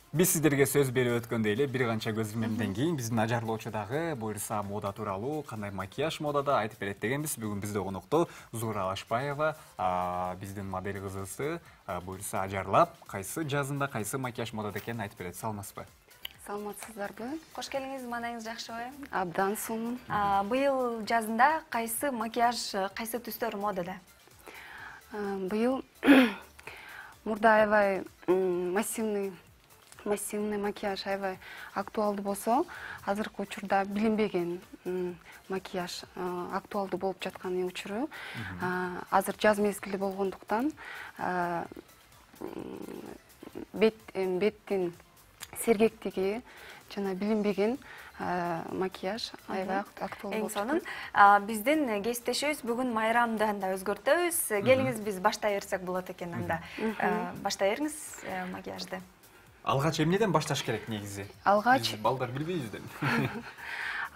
Биз сиздерге сөз берип өткөндөй эле бир канча көз ирмемден кийин биздин ажарлоочу дагы буюрса мода тууралуу, кандай макияж модада айтып берет дегенбиз. Бүгүн бизде конокто Зуура Алашбаева, биздин модель кызыбызды буюрса ажарлап, кайсы жазында, кайсы макияж модада экенин айтып берет. Саламатсызбы? Саламатсыздарбы? Кош келиңиз, маанайыңыз жакшыбы? Абдан сонун. Быйыл жазында кайсы макияж, кайсы түстөр модада? Быйыл мурда аябай массивный макияж аябай актуалдуу болсо, азыркы учурда билинбеген макияж актуалдуу болуп жаткан учуру. Азыр жаз мезгили болгондуктан беттин сергектиги жана билинбеген макияж аябай актуалдуу болуп жатат. Эң сонун биздин кесиптешибиз бүгүн майрамдан да өзгөртөбүз. Келиңиз биз баштай берсек болот экен анда. Баштай бериңиз макияжды. Алгач эмнеден башташ керек негизи? Алгач балдар билбейбизден.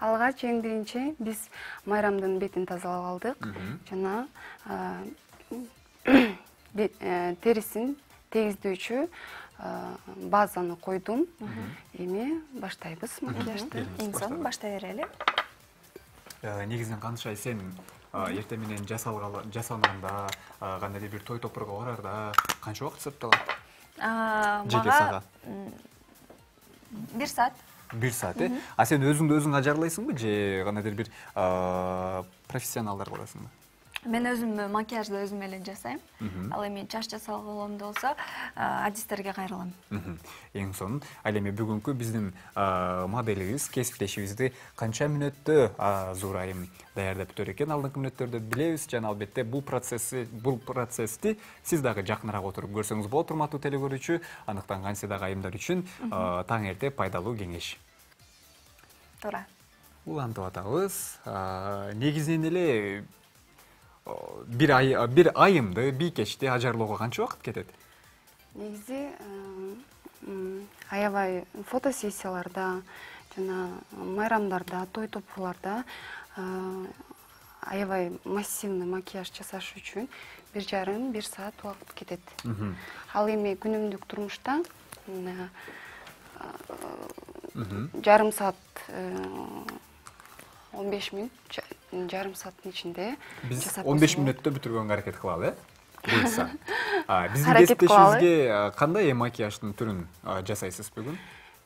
Алгач эң биринчи биз майрамдын бетин тазалап алдык жана терисин тегиздөөчү базаны койдум. Эми баштайбыз макияжды. Эң сонун баштай берели. Негизинен Канышай, сен эртең менен жасалганда, кандайдыр бир той топурга барарда канча убакыт сапталат? Мага 1 саат. 1 саат, э? А сен өзүңдү өзүң ажарлайсыңбы же кандайдыр бир профессионалдар барасыңбы? Мен өзүм макияжды өзүм эле жасайм. Ал эми чач жасалганда болсо, артисттерге кайрылам. Эң сонун. Ал эми бүгүнкү биздин моделибиз, кесиптешибизди канча мүнөттө Зуура айым даярдап бүтөр экен? Алдыңкы мүнөттөрдө билебиз жана албетте бул процессти сиз дагы жакыныраак отуруп көрсөңүз болот, урматтуу телекөрүүчү. Андыктан кантсе дагы айымдар үчүн таң эрте пайдалуу кеңеш. Туура. Улантып атабыз. Негизинен эле бир айымды, бийкечти ажарлоого канча убакыт кетет? Негизи аябай фотосессияларда жана майрамдарда, той топурларда аябай массивный макияж жасаш үчүн 1,5–1 саат убакыт кетет. Ал эми күнүмдүк турмушта жарым саат 15 мүнөт, жарым сааттын ичинде жасап 15 мүнөттө бүтүргөнгө аракет кылалы, э? Буйрса. Биздин кесиптешибизге кандай макияждын түрүн жасайсыз бүгүн?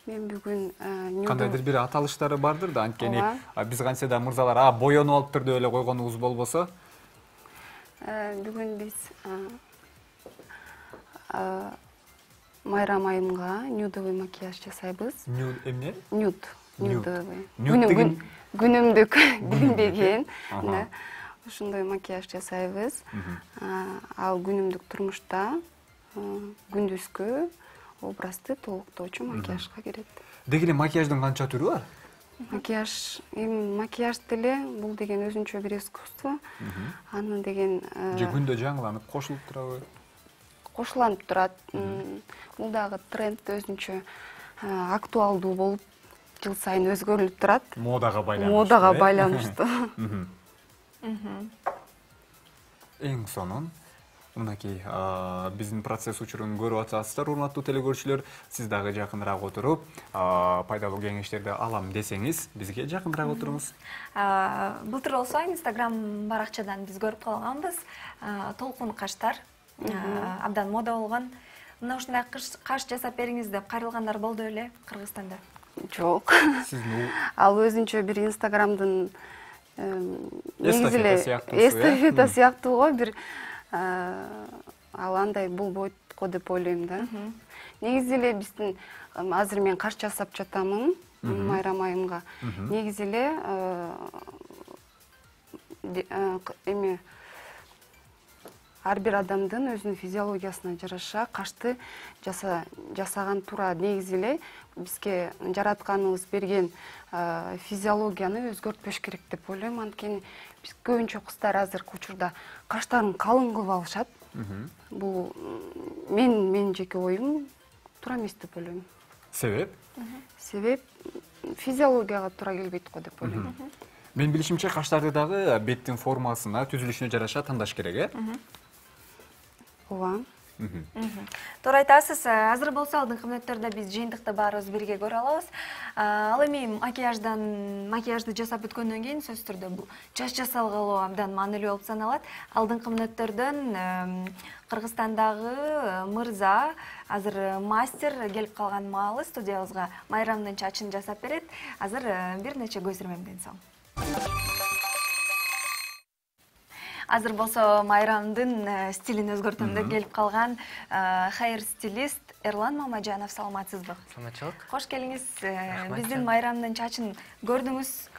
Мен бүгүн кандайдыр бир аталыштары бардыр да, анткени биз кантсе да мырзалар боенуп алыптыр деп эле койгонубуз болбосо. Бүгүн биз майрам айымга нюдовый макияж жасайбыз. Эмне? Нюдовый. Күнүмдүк билинбеген ушундай макияж жасайбыз. Ал күнүмдүк турмушта күндүзгү образды толуктоочу макияжга кирет. Деги эле макияждын канча түрү бар? Макияж деле бул деген өзүнчө бир искусство. Аны деген же күндө жаңыланып кошулуп турабы? Кошуланып турат. Бул дагы тренд өзүнчө актуалдуу болуп жыл сайын өзгөрүлүп турат. Модага байланыштуу. Эң сонун. Мынакей биздин процесс учурун көрүп атасыздар, урматтуу телекөрүүчүлөр. Сиз дагы жакыныраак отуруп, пайдалуу кеңештерди алам десеңиз, бизге жакыныраак отуруңуз. Былтыр болсо Instagram баракчадан биз көрүп калганбыз. Толкун каштар абдан мода болгон. Мына ушундай каш жасап бериңиз деп кайрылгандар болду эле Кыргызстанда. Жок. Ал өзүнчө бир Instagramдын эстафета сыяктуу го, бир ал андай болбойт го деп ойлойм да. Негизи эле биздин азыр мен каш жасап жатамын майрам айымга. Негизи эле эми ар бир адамдын өзүнүн физиологиясына жараша кашты жасаган туура. Негизи эле бизге жаратканыбыз берген физиологияны өзгөртпөш керек деп ойлойм. Анткени биз көбүнчө кыздар азыркы учурда каштарын калың кылып алышат. Бул мен жеке оюм туура эмес деп ойлойм. Себеп? Себеп физиологияга туура келбейт го деп ойлойм. Мен билишимче каштарды дагы беттин формасына, түзүлүшүнө жараша тандаш керек, э? Ооба. Туура айтасыз. Азыр болсо алдыңкы мүнөттөрдө биз жыйынтыкты баарыбыз бирге көрө алабыз. Ал эми макияжды жасап бүткөндөн кийин сөзсүз түрдө бул чач жасалгалоо абдан маанилүү болуп саналат. Алдыңкы мүнөттөрдөн Кыргызстандагы мырза, азыр мастер келип калган маалы студиябызга Майрамдын чачын жасап берет. Азыр бир нече көз ирмемден соң. Азыр болсо Майрамдын стилин өзгөртөм деп келип калган хайр стилист Эрлан Мамажанов, саламатсызбы? Саламатчылык. Кош келиңиз. Биздин Майрамдын чачын көрдүңүз.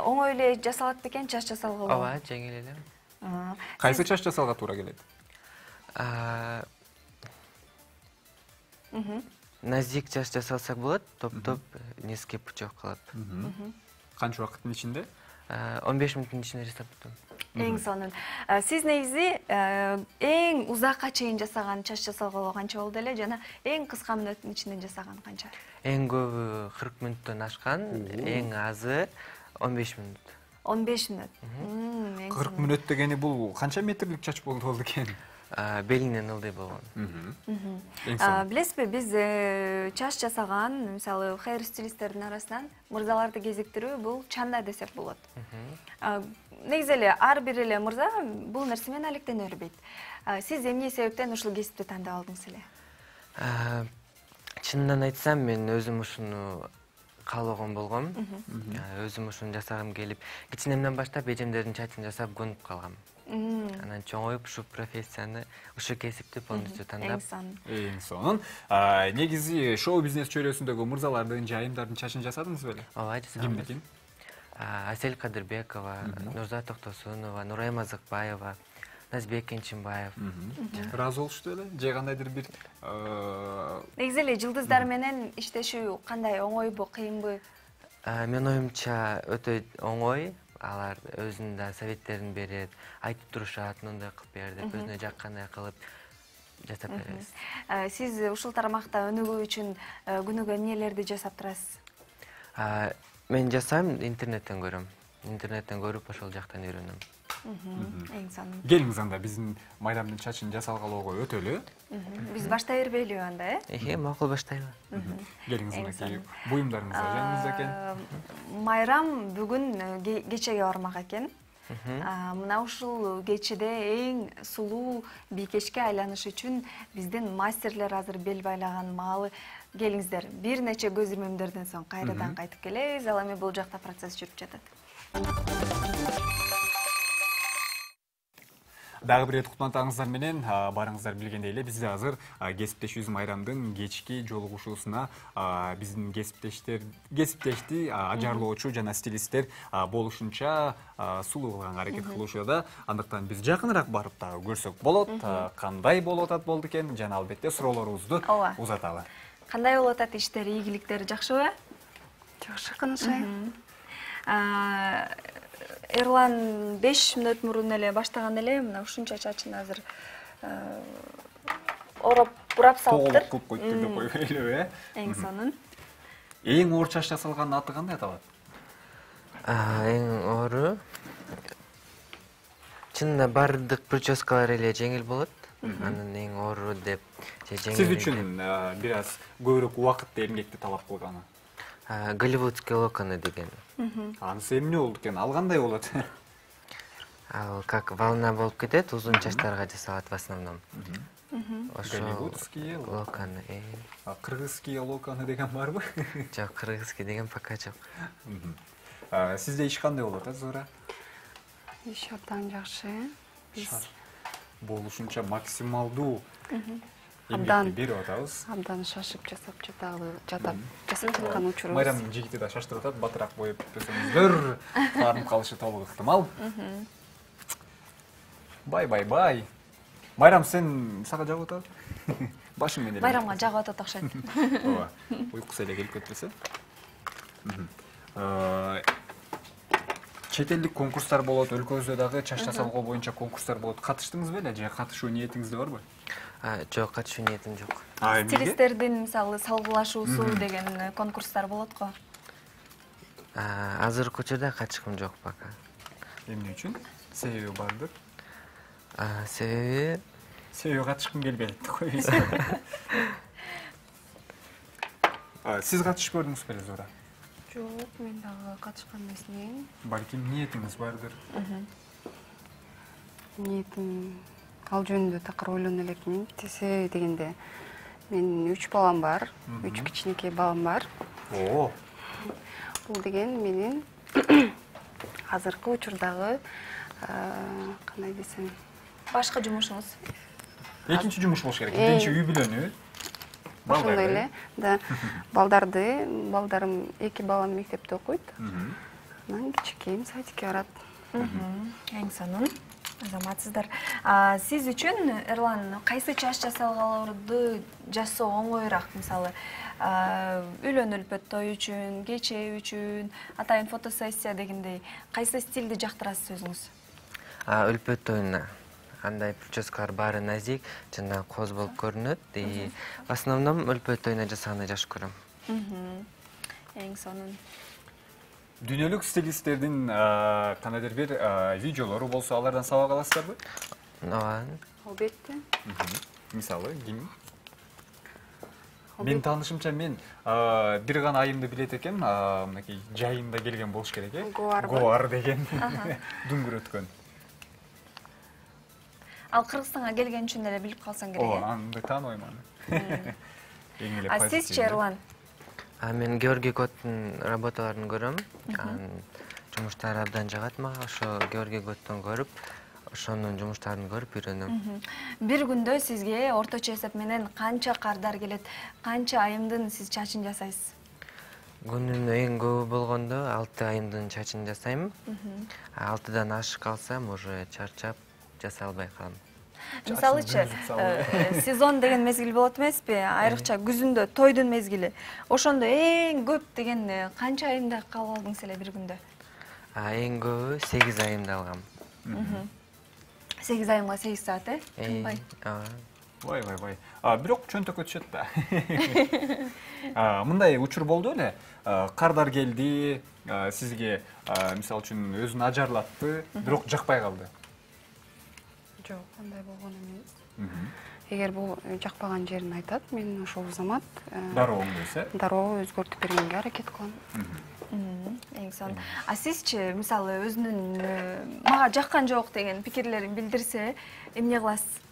Оңой эле жасалат бекен чач жасалгалы? Ооба, жеңил эле. Кайсы чач жасалга туура келет? Назик чач жасалсак болот, топ-топ низкий пучок калат. Канча убакыттын ичинде? 15 мүнөттүн ичинде жасап бүттүм. Эң сонун. Сиз негизи эң узакка чейин жасаган чач жасалгалы канча болду эле жана эң кыска мүнөттүн ичинде жасаган канча? Эң көбү 40 мүнөттөн ашкан, эң азы 15 мүнөт. 15 мүнөт. 40 мүнөт дегени бул канча метрлик чач болду экен? Белиңден ылдый болгон. Билесизби, биз чач жасаган, мисалы, хайр стилисттердин арасынан мырзаларды кезиктирүү бул чанда десек болот. Негизи эле ар бир эле мырза бул нерсе менен алектене бербейт. Сиз эмне себептен ушул кесипти тандап алдыңыз эле? Чынынан айтсам, мен өзүм ушуну каалаган болгом. Өзүм ушуну жасагым келип, кичинемден баштап эжемдердин чачын жасап көнүп калгам. Анан чоңоюп ушу профессияны, ушу кесипти полностью тандап. Эң сонун. Негизи шоу бизнес чөйрөсүндөгү мырзалардын, жайымдардын чачын жасадыңыз беле? Ооба, жасадым. Кимдикин? Асель Кадырбекова, Нурзат Токтосунова, Нурайма Зыкбаева, Назбек Кенчимбаев. Ыраазы болушту беле? Же кандайдыр бир Негизи эле жылдыздар менен иштешүү кандай, оңойбу, кыйынбы? Мен оюмча өтө оңой. Алар өзүнүн да советтерин берет, айтып турушат, мындай кылып бер деп, өзүнө жаккандай кылып жасап беребиз. Сиз ушул тармакта өнүгүү үчүн күнүгө эмнелерди жасап турасыз? Мен жасайм, интернеттен көрөм. Интернеттен көрүп, ошол жактан үйрөнөм. Эң сонун. Келиңиз анда биздин Майрамдын чачын жасалгалоого өтөлү. Биз баштай бербейлиби анда, Макул баштайлы. Келиңиз анда буюмдарыңызга жаныңызда экен. Майрам бүгүн кечеге бармак экен. Мына ушул кечеде эң сулуу бийкечке айланыш үчүн биздин мастерлер азыр бел байлаган маалы. Келиңиздер, бир нече көз ирмемдерден соң кайрадан кайтып келебиз. Ал эми бул жакта процесс жүрүп жатат. Дагы бир рет куттуктарыңыздар менен барыңыздар билгендей эле бизде азыр кесиптешибиз Майрамдын кечки жолугушуусуна биздин кесиптешти ажарлоочу жана стилисттер болушунча сулуу кылганга аракет кылышууда. Андыктан биз жакыныраак барып дагы көрсөк болот, кандай болуп атат болду экен жана албетте суроолорубузду узаталы. Кандай болуп атат иштери, ийгиликтери жакшыбы? Жакшы, канышайм. Эрлан 5 мүнөт мурун эле баштаган эле, мына ушунча чачын азыр ороп бурап салыптыр. Кылып койду деп коюп элеби, Эң сонун. Эң оор чач жасалган аты кандай аталат? Эң оору чынында бардык прическалар эле жеңил болот. Анын эң оору деп же жеңил. Сиз үчүн бир аз көбүрөөк убакытты эмгекти талап кылганы? Голливудский локоны деген. Анысы эмне болду экен? Ал кандай болот? Ал как волна болуп кетет, узун чачтарга жасалат в основном. Голливудский локоны. Кыргызский локоны деген барбы? Жок, кыргызский деген пока жок. Сизде иш кандай болот, Зора? Иш абдан жакшы. Болушунча максималдуу Абдан берип атабыз. Абдан шашып жасап жаткан учурубуз. Майрамдын жигити да шаштырып атат, батыраак боюп өтпөсөңүздөр, таарынып калышы толук ыктымал. Бай. Майрам, сен сага жагып атат? Башың менен. Майрамга жагып атат окшойт. Ооба. Уйкусу эле келип кетпесе. Чет элдик конкурстар болот, өлкөбүздө дагы чач жасалгоо боюнча конкурстар болот. Катыштыңыз беле же катышуу ниетиңизде барбы? Жок, катышуу ниетим жок. Стилисттердин мисалы салгылашуусу деген конкурстар болот го. Азыркы учурда катышкым жок пока. Эмне үчүн? Себеби бардыр? Себеби Себеби катышкым келбей атты ғой. Сиз катышып көрдүңүз беле Зура? Жок, мен дагы катышкан эмесмин. Балким ниетиңиз бардыр. Ниетим ал жөнүндө такыр ойлоно элекмин. Тесе дегенде мен 3 балам бар, 3 кичинекей балам бар. О, Бул деген менин азыркы учурдагы кандай десем, Башкы жумушуңуз? экинчи жумуш болуш керек. Биринчи үй бүлөнү. ошондой эле. Да, балдарым 2 балам мектепте окуйт. Анан кичинекейим садикке барат. Эң сонун. Азаматсыздар. Сиз үчүн Эрлан кайсы чач жасалгаларды жасоо оңоюраак? Мисалы, үйлөнүлпөт той үчүн, кечээ үчүн, атайын фотосессия дегендей, кайсы стилди жактырасыз өзүңүз? Үлпөт тоюна андай прическалар баары назик, жана коз болуп көрүнөт. В основном үлпөт тоюна жасаганды жакшы көрөм. Эң сонун. Дүйнөлүк стилисттердин кандайдыр бир видеолору болсо, алардан сабак аласыздарбы? Ооба. Албетте. Мисалы, ким? Мен таанышымча мен бир гана айымды билет экен, мынакей жайында келген болуш керек, э? Гоар деген дүңгүр өткөн. Ал Кыргызстанга келген үчүн эле билип калсаң керек, О, аны тааныбайм аны. Сизчи, Эрлан? Мен Георгий Готтун работаларын көрөм. Жумуштары абдан жагат мага. Ошо Георгий Готтон көрүп, ошонун жумуштарын көрүп үйрөнөм. Бир күндө сизге орточо эсеп менен канча кардар келет, канча айымдын сиз чачын жасайсыз? Күнүнө эң көбү болгондо 6 айымдын чачын жасайм. 6дан ашык калсам уже чарчап жасай албай калам. Мисалычы, сезон деген мезгил болот эмеспи? Айрыкча күзүндө тойдун мезгили. Ошондо эң көп деген канча айымда калып алдыңыз эле бир күндө? Эң көбү 8 айымда алгам. 8 айымга 8 саат, э? Тынбай. Вай. Бирок чөнтөккө түшөт да. Мындай учур болду эле. Кардар келди, сизге мисалы үчүн өзүн ажарлатты, бирок жакпай калды. Жок, андай болгон эмес. Эгер бул жакпаган жерин айтат, мен ошол замат Дароо оңдойсу, дароо өзгөртүп бергенге аракет кылам. Эң сонун. Сизчи, мисалы, өзүнүн мага жаккан жок деген пикирлерин билдирсе, эмне кыласыз?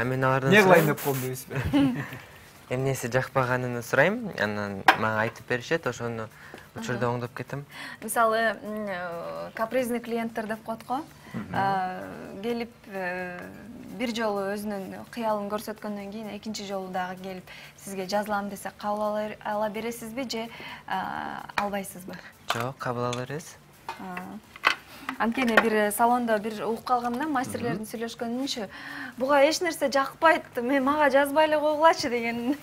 Мен алардан эмне кылайын деп коем дейсизби? Эмнеси жакпаганын сурайм, анан мага айтып беришет, ошону учурда оңдоп кетем. Мисалы, капризный клиенттер деп коет го. Келип бир жолу өзүнүн кыялын көрсөткөндөн кийин экинчи жолу дагы келип сизге жазылам десе кабыл ала бересизби же албайсызбы? Жок, кабыл ала беребиз. Анткени бир салондо бир угуп калганда мастерлердин сүйлөшкөнүнчү, буга эч нерсе жакпайт, мага жазбай эле койгулачы деген.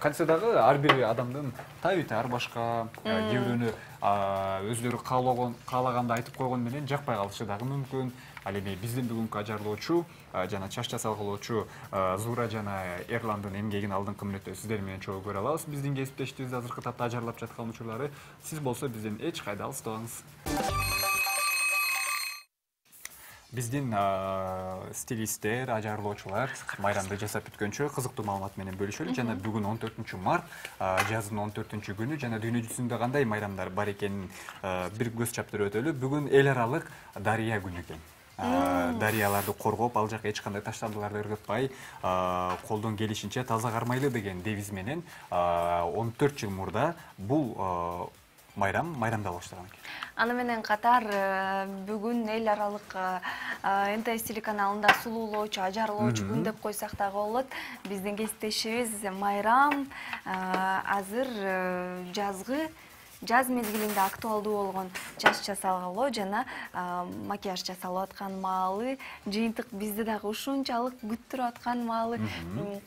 Кантсе дагы ар бир адамдын табити ар башка, кээ бирөөнү өзүлөрү каалаганда айтып койгон менен жакпай калышы дагы мүмкүн. Ал эми биздин бүгүнкү ажарлоочу жана чач жасалгылоочу Зура жана Эрландын эмгегин алдыңкы мүнөттө сиздер менен чогуу көрө алабыз. Биздин кесиптешибизди азыркы тапта ажарлап жаткан учурлары. Сиз болсо бизден эч кайда алыстабаңыз. Биздин стилисттер, ажарлоочулар майрамды жасап бүткөнчө кызыктуу маалымат менен бөлүшөлү. Жана бүгүн 14 март, жаздын 14 күнү жана дүйнө жүзүндө кандай майрамдар бар экенин бир көз чаптырып өтөлү. Бүгүн эл аралык дарыя күнү экен. Дарыяларды коргоп, ал жака эч кандай таштандыларды ыргытпай, колдон келишинче таза кармайлы деген девиз менен 14 жыл мурда бул майрамдала баштаган экен. Аны менен катар бүгүн эл аралык НТС телеканалында сулуулоочу, ажарлоочу күн деп койсак дагы болот. Биздин кесиптешибиз майрам азыр жазгы жаз мезгилинде актуалдуу болгон чач жасалгалы жана макияж жасалып аткан маалы, жыйынтык бизди дагы ушунчалык күттүрүп аткан маалы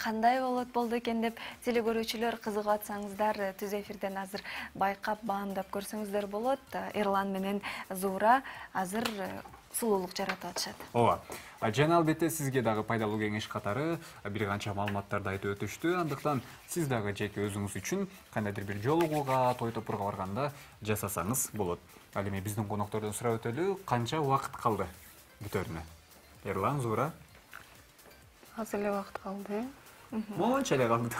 кандай болду экен деп телекөрүүчүлөр кызыгып атсаңыздар, түз эфирден азыр байкап, баамдап көрсөңүздөр болот. Эрлан менен Зура азыр сулуулук жаратып атышат. Ооба. Жана албетте сизге дагы пайдалуу кеңеш катары бир канча маалыматтарды айтып өтүштү. Андыктан сиз дагы жеке өзүңүз үчүн кандайдыр бир жолугууга, той топурга барганда жасасаңыз болот. Ал эми биздин коноктордон сурап өтөлү, канча убакыт калды бүтөрүнө? Ерлан, Зура. Аз эле убакыт калды. Монча эле калды.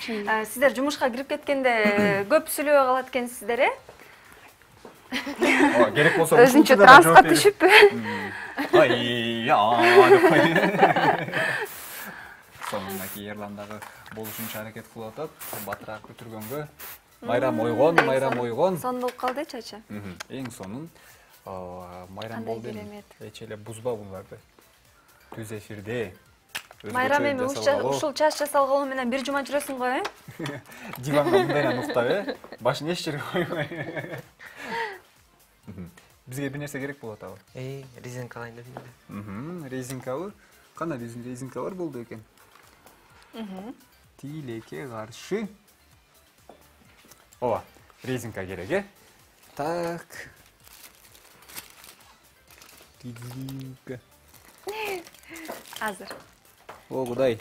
Сиздер жумушка кирип кеткенде көп сүйлөбөй калат экенсиздер, Керек болсо Өзүнчө трансқа түшүп. Сонундаки Ерландагы болушунча аракет кылып атат. Батыраак көтүргөнгө. Майрам ойгон. Сон болуп калды, чача. Эң сонун майрам Кандай болду. керемет. Эч эле бузба буларды. Түз эфирде. Майрам эми ушул чач жасалгалы менен бир жума жүрөсүң го, Диванга мындайынан уктап, башын эч жерге койбой. Бизге бир нерсе керек болот абы. Резинка алайын дедим эле. Резинкабы? Кандай резинкалар болду экен? Тилекке каршы. Ооба, резинка керек, Так. Резинка. Азыр. О, Кудай.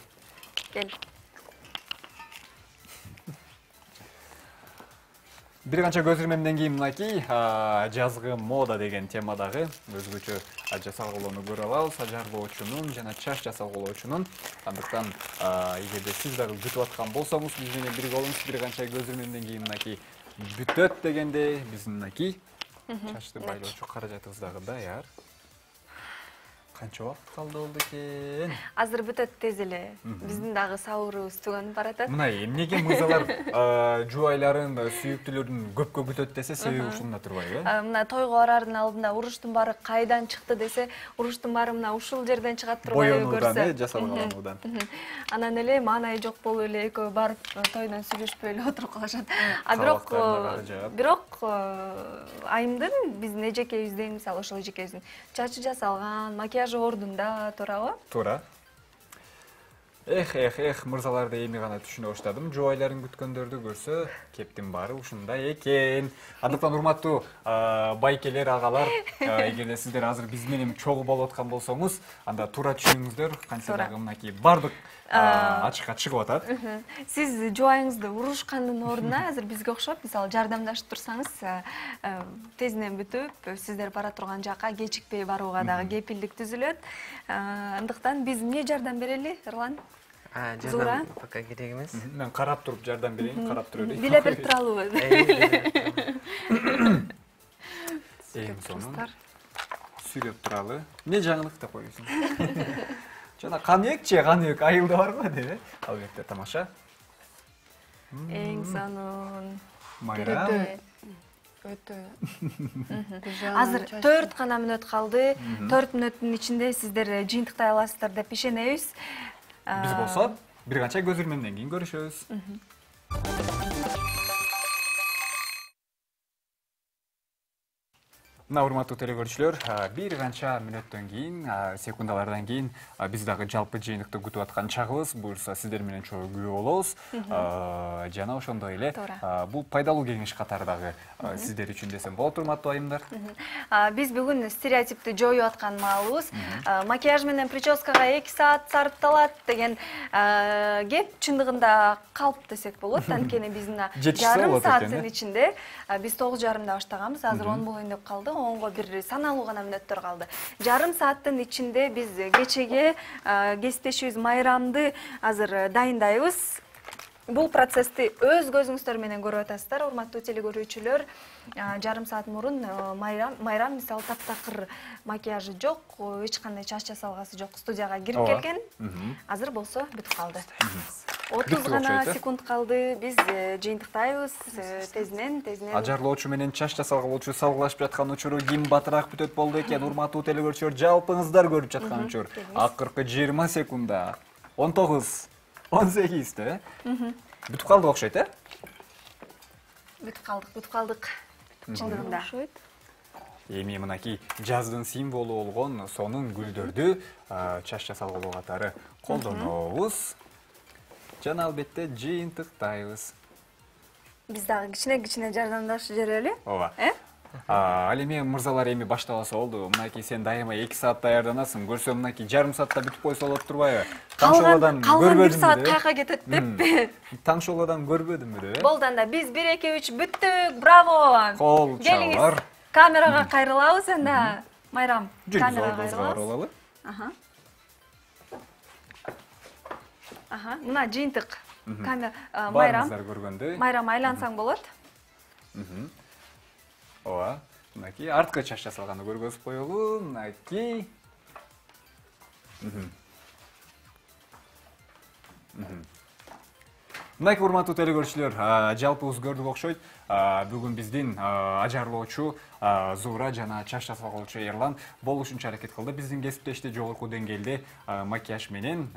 Кел. Бир канча көзүрмемден кийин мынакей жазгы мода деген темадагы өзгөчө жасалгылоону көрө алабыз. Ажарлоочунун жана чач жасалгылоочунун. Андыктан эгерде сиз дагы күтүп аткан болсоңуз, биз менен бирге болуңуз. Бир канча көзүрмемден кийин мынакей бүтөт дегенде биздин мынакей чачты байлоочу каражатыбыз дагы даяр. Канча убакыт калды болду экен? Азыр бүтөт тез эле. Биздин дагы сабырыбыз түгөнүп баратат. Мына эмнеге мырзалар жубайларын, сүйүктүүлөрүн көпкө күтөт десе, себеби ушунда турбайбы? Мына тойго бараардын алдында уруштун баары кайдан чыкты десе, уруштун баары мына ушул жерден чыгат турбайбы көрсө. Боёнуудан, жасалгануудан. Анан эле маанайы жок болуп эле экөө барып тойдон сүйлөшпөй эле отуруп калышат. Бирок айымдын биздин эжекебиздин, мисалы ошол эжекебиздин чачы жасалган, макияжы ордунда, туурабы? Туура. Эх, мырзаларды эми гана түшүнө баштадым. Жубайларын күткөндөрдү көрсө, кептин баары ушундай экен. Андыктан урматтуу байкелер, агалар, эгерде сиздер азыр биз менен чогуу болуп аткан болсоңуз, анда туура түшүнүңүздөр. Кантсе дагы мынакей бардык ачыкка чыгып атат. Сиз жубайыңызды урушкандын ордуна азыр бизге окшоп, мисалы жардамдашып турсаңыз, тезинен бүтүп, сиздер бара турган жакка кечикпей барууга дагы кепилдик түзүлөт. Андыктан биз эмне жардам берели, Эрлан? Жардам пока керек эмес. Мен карап туруп жардам берейин, карап туруп. Биле бер туралыбы? Эң сонун. Сүйлөп туралы. Эмне жаңылык деп коесуң? Жана канык айылда бар го деп. Албетте тамаша. Эң сонун. Майрам. Өтө. Азыр 4 гана мүнөт калды. 4 мүнөттүн ичинде сиздер жыйынтыктай аласыздар деп ишенебиз. Биз болсо бир канча көзүрмөндөн кийин көрүшөбүз. Мына урматтуу телекөрүүчүлөр, бир канча мүнөттөн кийин, секундалардан кийин биз дагы жалпы жыйынтыкты күтүп аткан чагыбыз. Буюрса сиздер менен чогуу күбө болобуз. Жана ошондой эле бул пайдалуу кеңеш катары дагы сиздер үчүн десем болот, урматтуу айымдар. Биз бүгүн стереотипти жоюп аткан маалыбыз. Макияж менен прическага 2 саат сарпталат деген кеп чындыгында калп десек болот. Анткени биздин жарым сааттын ичинде биз 9:30 баштаганбыз. Азыр 10 болоюн деп калды. Онго бир саналуу гана мүнөттөр калды. Жарым сааттын ичинде биз кечеге кесиптешибиз Майрамды азыр дайындайбыз. Бул процессти өз көзүңүздөр менен көрүп атасыздар, урматтуу телекөрүүчүлөр. Жарым саат мурун Майрам мисалы таптакыр макияжы жок, эч кандай чач жасалгасы жок, студияга кирип келген. Азыр болсо бүтүп калды. 30 гана секунд калды. Биз жыйынтыктайбыз тезинен. Ажарлоочу менен чач жасалгылоочу салгылашып жаткан учуру ким батыраак бүтөт болду экен? Урматтуу телекөрүүчүлөр, жалпыңыздар көрүп жаткан учур. Акыркы 20 секундда 19 18-те. Бүтүп калдык окшойт, Бүтүп калдык. Чындыгында. Эми мынакей жаздын символу болгон сонун гүлдөрдү чач жасалгылоо катары колдонобуз. Жана албетте жыйынтыктайбыз. Биз дагы кичине жардамдашып жиберели. Ооба. Ал эми мырзалар эми баштабаса болду. Мынакей сен дайыма 2 саат даярданасың. Көрсөм мынакей жарым саатта бүтүп койсо болот турбайбы? Калган 1 саат кайка кетет деп. Таңшолодан көрбөдүмбү деп? Болду анда биз 1 2 3 бүттүк. Браво! Кол чалар. Камерага кайрылабыз анда. Майрам, Жүргүз камераға алдыбызга кайрылабыз. алалы. Мына жыйынтык камера Майрам. Баарыңыздар көргөндөй. Майрам айлансаң болот. Ооба. Мынакей арткы чач жасалганды көргөзүп коелу. Мынакей. Мынакей урматтуу телекөрүүчүлөр, жалпы өзгөрдүк окшойт. Бүгүн биздин ажарлоочу Зуура жана чач жасалгычу Эрлан болушунча аракет кылды. Биздин кесиптешти жогорку деңгээлде макияж менен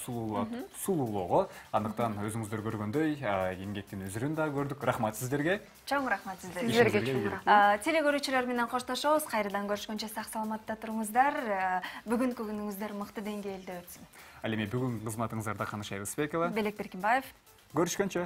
сулуулоого. Андыктан өзүңүздөр көргөндөй эмгектин өзүрүн да көрдүк. Рахмат сиздерге. Чоң рахмат сиздерге. Сиздерге чоң рахмат. Телекөрүүчүлөр менен коштошобуз. Кайрадан көрүшкөнчө сак саламатта туруңуздар. Бүгүнкү күнүңүздөр мыкты деңгээлде өтсүн. Ал эми бүгүнкү кызматыңыздарда Каныш Айрысбекова, Белек Беркинбаев. Көрүшкөнчө.